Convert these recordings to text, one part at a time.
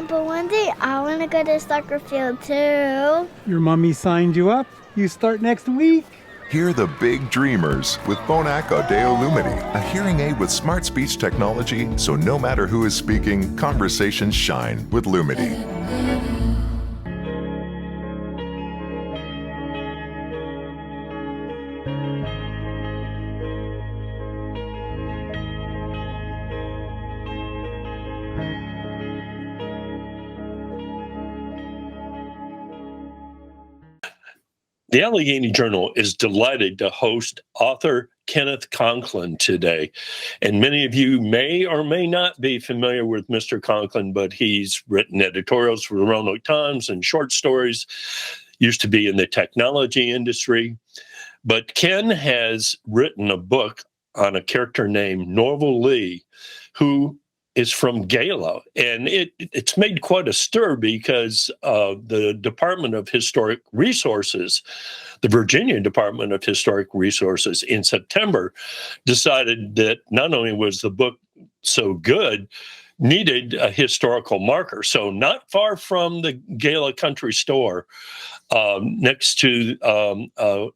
but one day I want to go to soccer field too. Your mommy signed you up. You start next week. Hear the big dreamers with Phonak Audeo Lumity, a hearing aid with smart speech technology, so no matter who is speaking, conversations shine with Lumity. The Allegheny Journal is delighted to host author Kenneth Conklin today. And many of you may or may not be familiar with Mr. Conklin, but he's written editorials for the Roanoke Times and short stories, used to be in the technology industry. But Ken has written a book on a character named Norvel Lee, who is from Gala, and it's made quite a stir because the Department of Historic Resources, the Virginia Department of Historic Resources, in September decided that not only was the book so good, needed a historical marker. So not far from the Gala Country Store, next to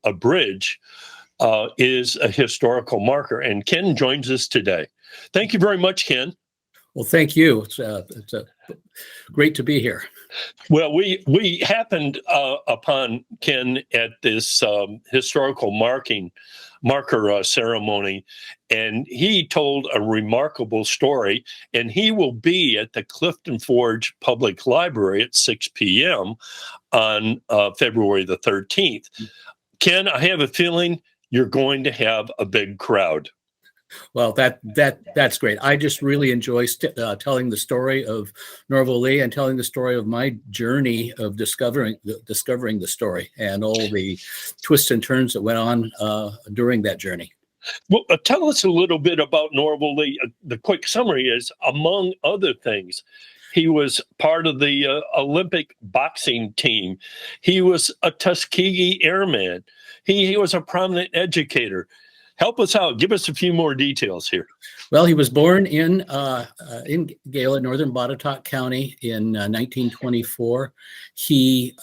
a bridge, is a historical marker. And Ken joins us today. Thank you very much, Ken. Well, thank you. It's great to be here. Well, we happened upon Ken at this historical marker ceremony, and he told a remarkable story, and he will be at the Clifton Forge Public Library at 6 p.m. on February the 13th. Ken, I have a feeling you're going to have a big crowd. Well, that's great. I just really enjoy telling the story of Norvel Lee and telling the story of my journey of discovering the story and all the twists and turns that went on during that journey. Well, tell us a little bit about Norvel Lee. The quick summary is, among other things, he was part of the Olympic boxing team. He was a Tuskegee airman. He was a prominent educator. Help us out. Give us a few more details here. Well, he was born in Gala, northern Botetourt County, in 1924. He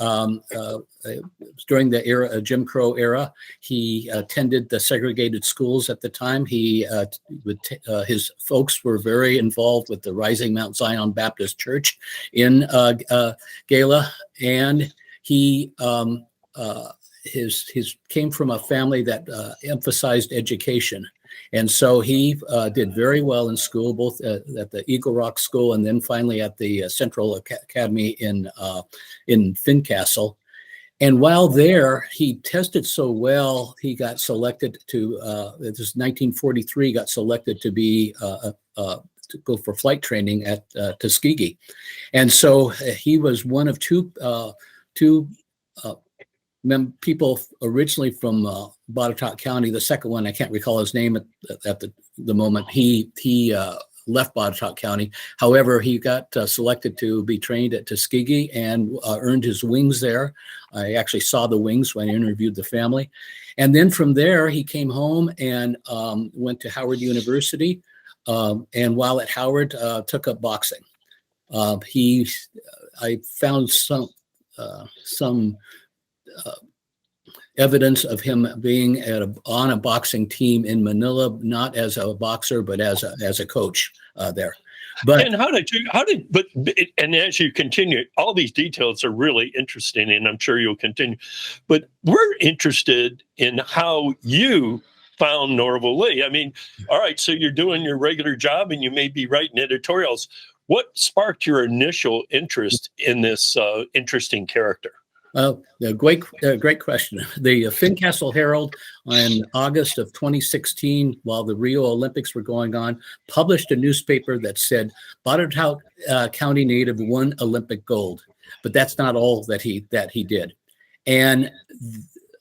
during the era, Jim Crow era, he attended the segregated schools at the time. His folks were very involved with the Rising Mount Zion Baptist Church in Gala, and he his came from a family that emphasized education, and so he did very well in school, both at the Eagle Rock School and then finally at the Central Academy in Fincastle. And while there, he tested so well, he got selected to this is 1943. Got selected to be to go for flight training at Tuskegee, and so he was one of two people originally from Botetourt County. The second one, I can't recall his name at the moment. He left Botetourt County. However, he got selected to be trained at Tuskegee and earned his wings there. I actually saw the wings when I interviewed the family. And then from there, he came home and went to Howard University. And while at Howard, took up boxing. I found some evidence of him being on a boxing team in Manila, not as a boxer, but as a coach there. But and and as you continue, all these details are really interesting, and I'm sure you'll continue. But we're interested in how you found Norvel Lee. I mean, all right, so you're doing your regular job and you may be writing editorials. What sparked your initial interest in this interesting character? Great question. The Fincastle Herald in August of 2016, while the Rio Olympics were going on, published a newspaper that said Botetourt County native won Olympic gold, but that's not all that he did. And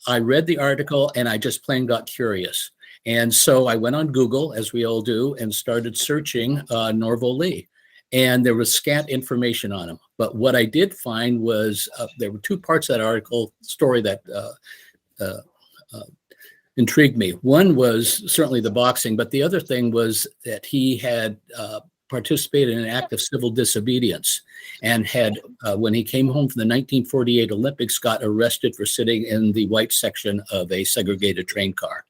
I read the article and I just plain got curious. And so I went on Google, as we all do, and started searching Norvel Lee. And there was scant information on him. But what I did find was there were two parts of that story that intrigued me. One was certainly the boxing, but the other thing was that he had participated in an act of civil disobedience, and had, when he came home from the 1948 Olympics, got arrested for sitting in the white section of a segregated train car.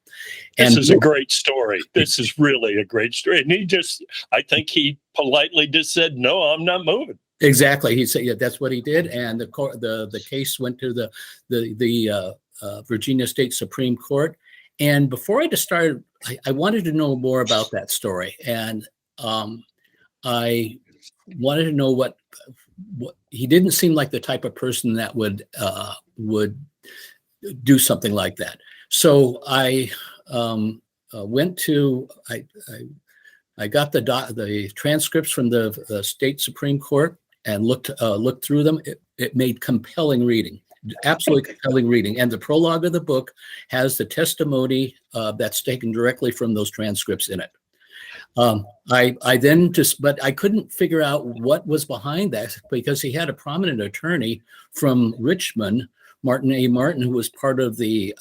This And is a great story. This is really a great story. And I think he politely just said, no, I'm not moving. exactly, he said, yeah, that's what he did. And the case went to the Virginia State Supreme Court. And before I just started, I wanted to know more about that story. And I wanted to know what he didn't seem like the type of person that would do something like that. So I went to I got the transcripts from the state Supreme Court and looked through them. It made compelling reading, absolutely compelling reading. And the prologue of the book has the testimony that's taken directly from those transcripts in it. I then but I couldn't figure out what was behind that, because he had a prominent attorney from Richmond, Martin A. Martin, who was part of the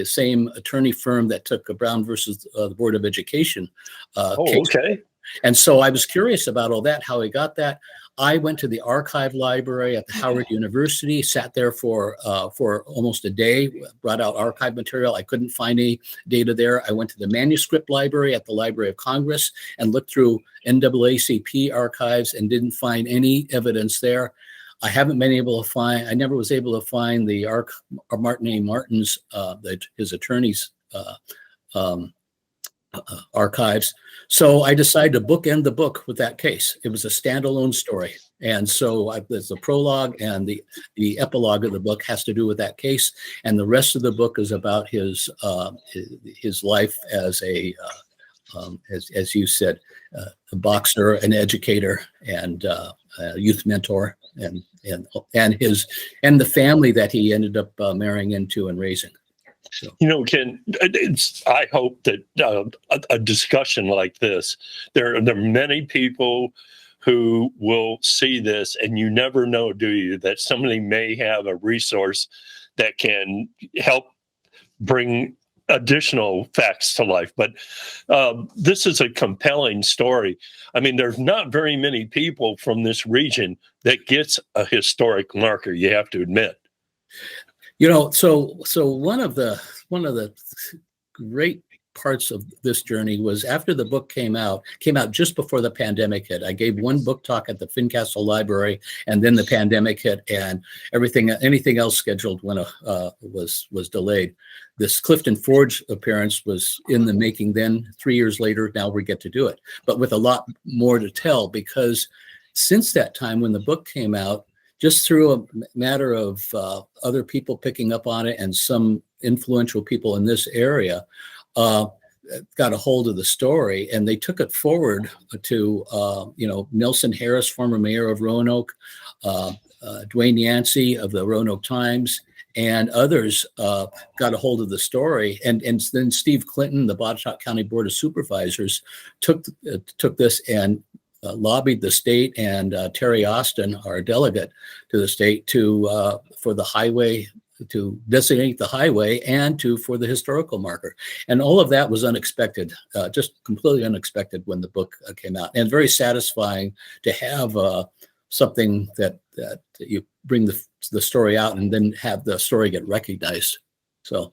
same attorney firm that took Brown versus the Board of Education case. Okay. And so I was curious about all that, how he got that. I went to the archive library at the Howard University, sat there for almost a day, brought out archive material. I couldn't find any data there. I went to the manuscript library at the Library of Congress and looked through NAACP archives and didn't find any evidence there. I haven't been able to find, I never was able to find the Martin A. Martin's, his attorney's archives. So I decided to bookend the book with that case. It was a standalone story. And so there's the prologue, and the epilogue of the book has to do with that case. And the rest of the book is about his life as as you said, a boxer, an educator, and a youth mentor, and the family that he ended up marrying into and raising. So. Ken, I hope that a discussion like this, there are many people who will see this, and you never know, do you, that somebody may have a resource that can help bring additional facts to life. But this is a compelling story. I mean, there's not very many people from this region that gets a historic marker, you have to admit. So one of the great parts of this journey was after the book came out just before the pandemic hit. I gave one book talk at the Fincastle Library, and then the pandemic hit, and anything else scheduled was delayed. This Clifton Forge appearance was in the making then. 3 years later, now we get to do it, but with a lot more to tell, because since that time when the book came out, just through a matter of other people picking up on it and some influential people in this area got a hold of the story, and they took it forward to, Nelson Harris, former mayor of Roanoke, Dwayne Yancey of the Roanoke Times, and others got a hold of the story. And then Steve Clinton, the Botetourt County Board of Supervisors, took this and lobbied the state, and Terry Austin, our delegate to the state, for the highway, to designate the highway, and for the historical marker. And all of that was unexpected, just completely unexpected when the book came out, and very satisfying to have something that you bring the story out and then have the story get recognized. So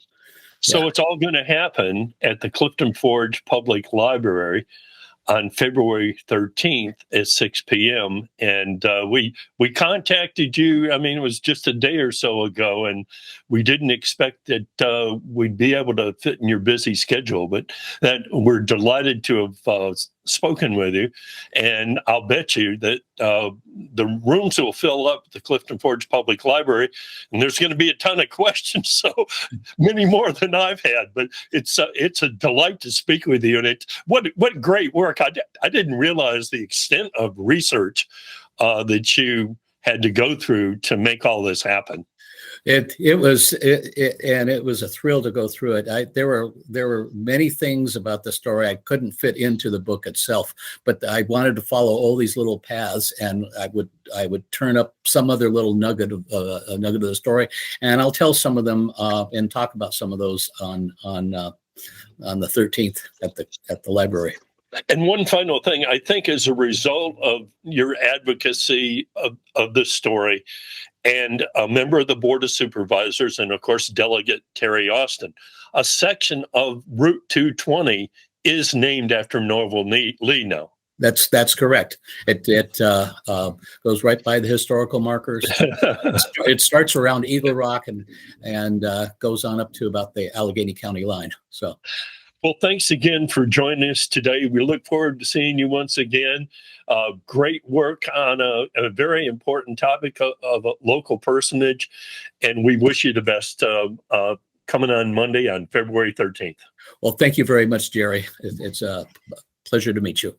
it's all going to happen at the Clifton Forge Public Library on February 13th at 6 p.m. And we contacted you. I mean, it was just a day or so ago, and we didn't expect that we'd be able to fit in your busy schedule, but that we're delighted to have spoken with you. And I'll bet you that the rooms will fill up at the Clifton Forge Public Library, and there's going to be a ton of questions, so many more than I've had. But it's a delight to speak with you, and it's what great work. I didn't realize the extent of research that you had to go through to make all this happen. It was a thrill to go through it. There were many things about the story I couldn't fit into the book itself, but I wanted to follow all these little paths, and I would turn up some other little nugget of the story, and I'll tell some of them and talk about some of those on the 13th at the library. And one final thing, I think as a result of your advocacy of this story and a member of the Board of Supervisors and, of course, Delegate Terry Austin, a section of Route 220 is named after Norvel Lee now. That's correct. It goes right by the historical markers. It starts around Eagle Rock and goes on up to about the Allegheny County line. So, well, thanks again for joining us today. We look forward to seeing you once again. Great work on a very important topic of a local personage, and we wish you the best coming on Monday on February 13th. Well, thank you very much, Jerry. It's a pleasure to meet you.